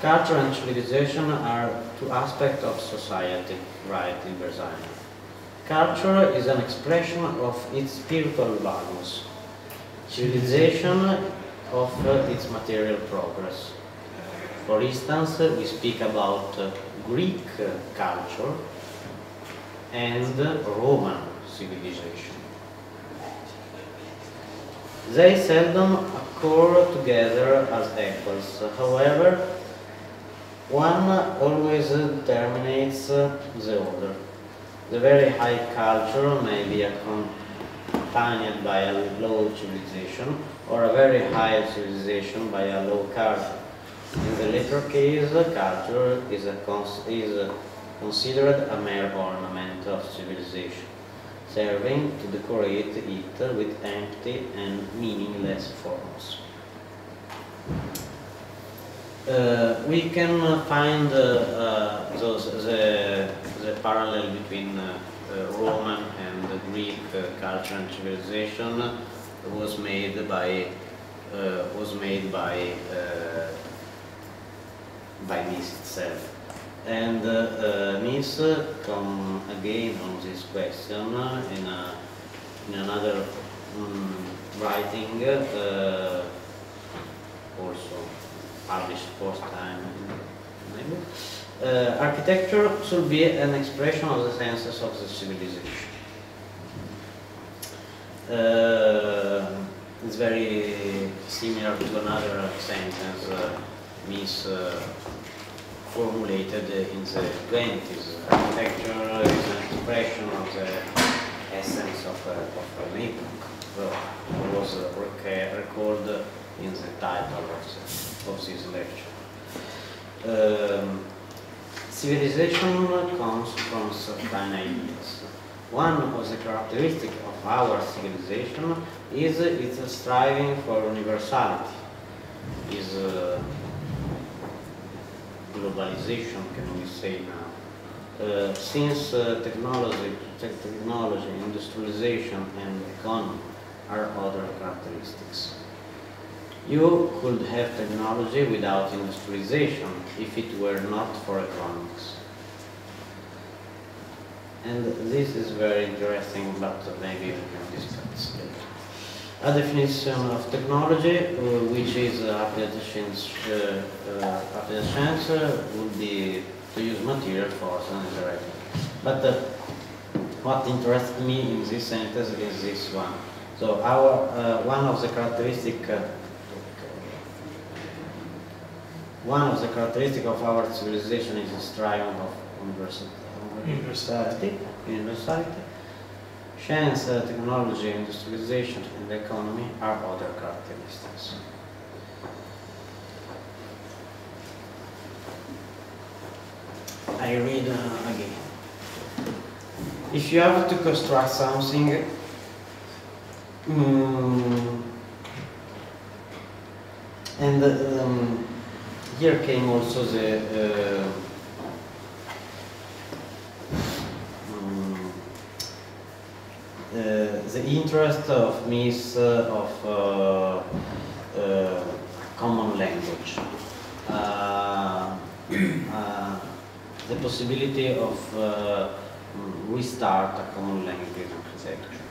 Culture and civilization are two aspects of society, right, in Berzaina. Culture is an expression of its spiritual values. Civilization of its material progress. For instance, we speak about Greek culture and Roman civilization. They seldom occur together as equals. However, one always terminates the other. The very high culture may be accompanied by a low civilization, or a very high civilization by a low culture. In the latter case, culture is considered a mere ornament of civilization, serving to decorate it with empty and meaningless forms. We can find the parallel between Roman and Greek culture and civilization was made by Mies itself. And Mies come again on this question in another writing, also published first time maybe. Architecture should be an expression of the senses of the civilization. It's very similar to another sentence Mies formulated in the 20s. Architecture is an expression of the essence of an epoch. Well, it was recorded in the title of this lecture. Civilization comes from certain ideas. One of the characteristics of our civilization is its striving for universality, is globalization, can we say now. Since technology, industrialization and economy are other characteristics. You could have technology without industrialization if it were not for economics. And this is very interesting, but maybe we can discuss later. A definition of technology, which is applied science, would be to use material force and interaction. But what interests me in this sentence is this one. So our one of the characteristics of our civilization is the striving of universality. Science, technology, industrialization, and the economy are other characteristics. I read again. If you have to construct something, and here came also the interest of Mies of common language, the possibility of restart a common language architecture.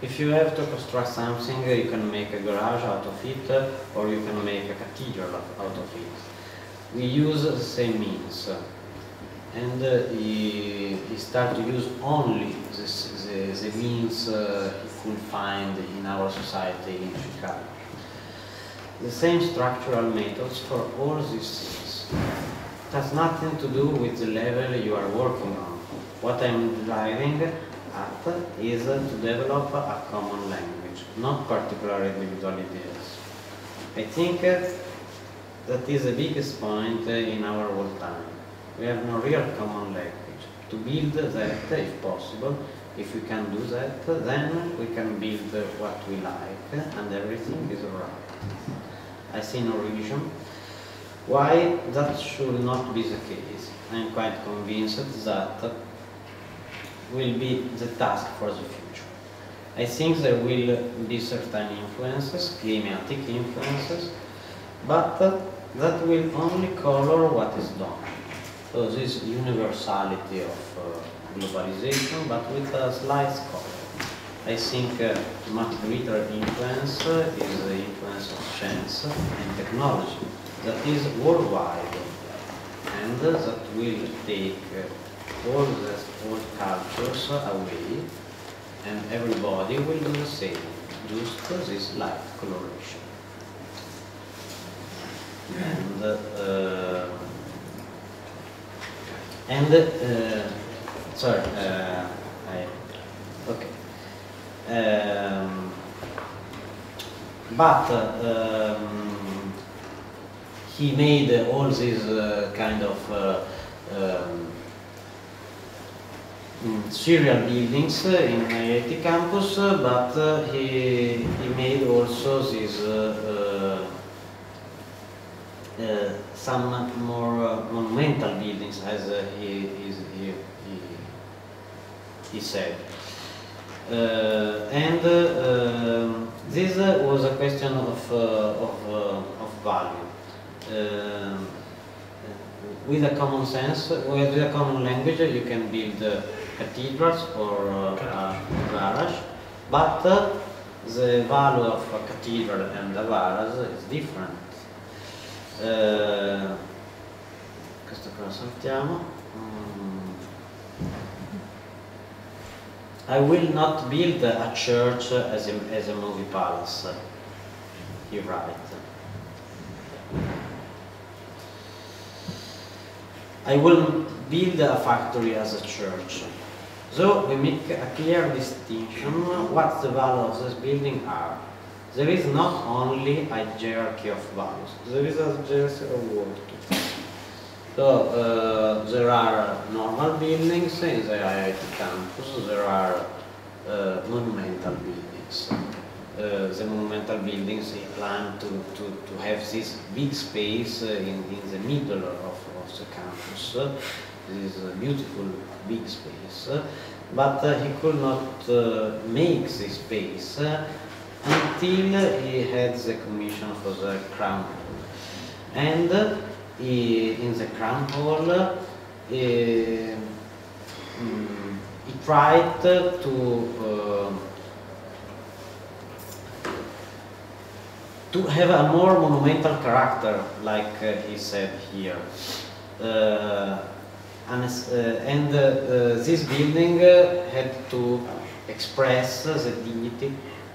If you have to construct something, you can make a garage out of it, or you can make a cathedral out of it. We use the same means, and he started to use only the means he could find in our society in Chicago. The same structural methods for all these things. It has nothing to do with the level you are working on. What I'm driving at is to develop a common language, not particular individual ideas. I think that is the biggest point in our whole time. We have no real common language. To build that, if possible, if we can do that, then we can build what we like, and everything is alright. I see no reason why that should not be the case. I am quite convinced that will be the task for the future. I think there will be certain influences, climatic influences, but that will only color what is done. So this universality of globalization, but with a slight color. I think much greater influence is the influence of science and technology that is worldwide, and that will take all the old cultures away, and everybody will do the same. just this light coloration. Sorry, okay. But he made all these kind of serial buildings in IIT campus, but he made also these some more monumental buildings, as he said. This was a question of value. With a common sense, with a common language, you can build cathedrals or a garage, but the value of a cathedral and a garage is different. Questo qua saltiamo. I will not build a church as a movie palace, he writes. I will build a factory as a church. So we make a clear distinction what the value of this building are. There is not only a hierarchy of values, there is a hierarchy of work. So there are normal buildings in the IIT campus, there are monumental buildings. The monumental buildings plan to have this big space in the middle of the campus. This is a beautiful big space, but he could not make this space until he had the commission for the crown hall. And in the crown hall, he tried to have a more monumental character, like he said here. This building had to express the dignity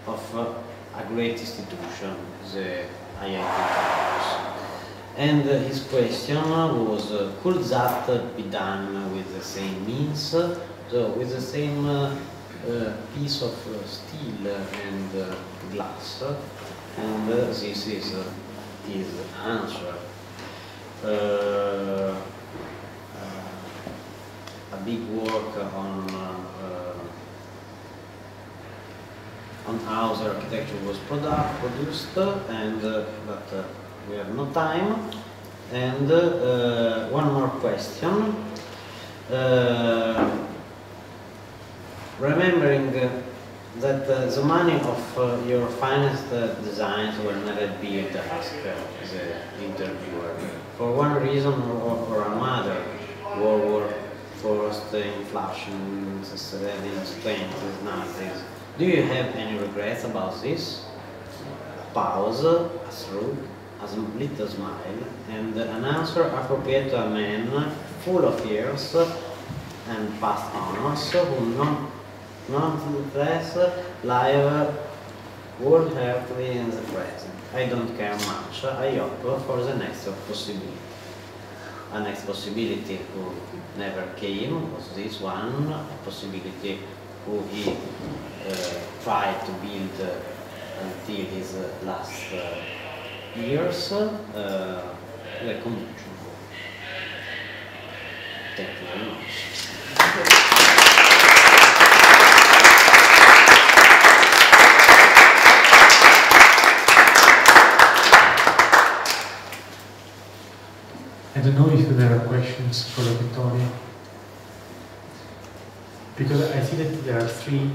of a great institution, the IIT campus. And his question was, could that be done with the same means, so with the same piece of steel and glass? And this is his answer. A big work on how the architecture was produced, and but we have no time. And one more question. Remembering that the money of your finest designs will never be asked, the interviewer, for one reason or another. World War First, inflation, the 70s, 20s, 90s. Do you have any regrets about this? A pause, a shrug, a little smile, and an answer appropriate to a man full of years and past honors, who nonetheless live wholeheartedly in the present. I don't care much. I hope for the next possibility. A next possibility who never came was this one, a possibility who he tried to build until his last years, the convention hall. Thank you very much. I don't know if there are questions for Vittorio, because I think that there are three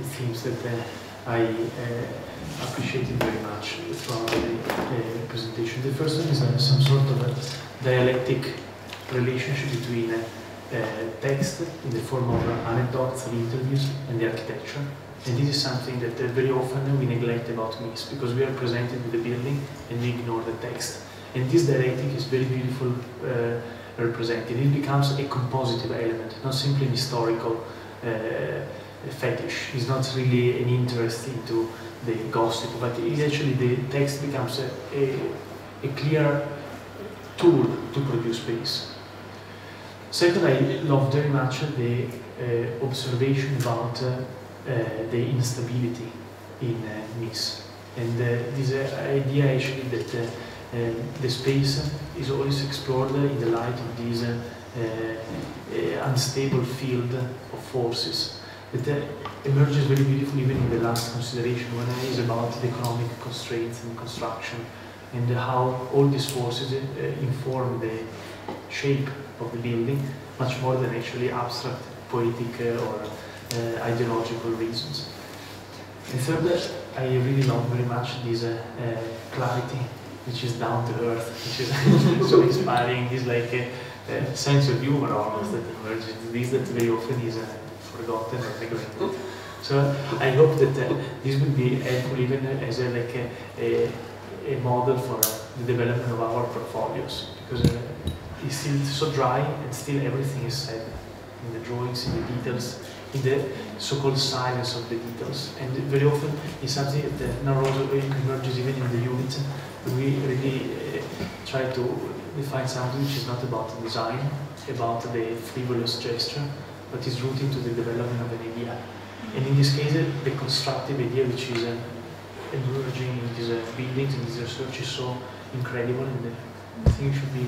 themes that I appreciated very much throughout the presentation. The first one is some sort of a dialectic relationship between text in the form of anecdotes and interviews and the architecture. And this is something that very often we neglect about Mies, because we are presented with the building and we ignore the text. And this dialectic is very beautiful represented. It becomes a compositive element, not simply an historical fetish. It's not really an interest into the gossip, but actually the text becomes a clear tool to produce space. Second, I love very much the observation about the instability in Mies. And this idea actually that the space is always explored in the light of this unstable field of forces that emerges very beautifully even in the last consideration when it is about the economic constraints and construction and how all these forces inform the shape of the building much more than actually abstract, poetic or ideological reasons. And third, I really love very much this clarity, which is down to earth, which is so inspiring. This like a sense of humor almost that emerges. This that very often is forgotten or neglected. So I hope that this will be helpful even as a model for the development of our portfolios, because it's still so dry and still everything is said in the drawings, in the details, in the so-called silence of the details. And very often it's something that now also emerges even in the units. We really try to define something which is not about design, about the frivolous gesture, but is rooted to the development of an idea. And in this case, the constructive idea which is emerging in these buildings and this research is so incredible, and I think it should be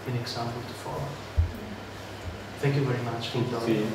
an example to follow. Thank you very much. Thank you.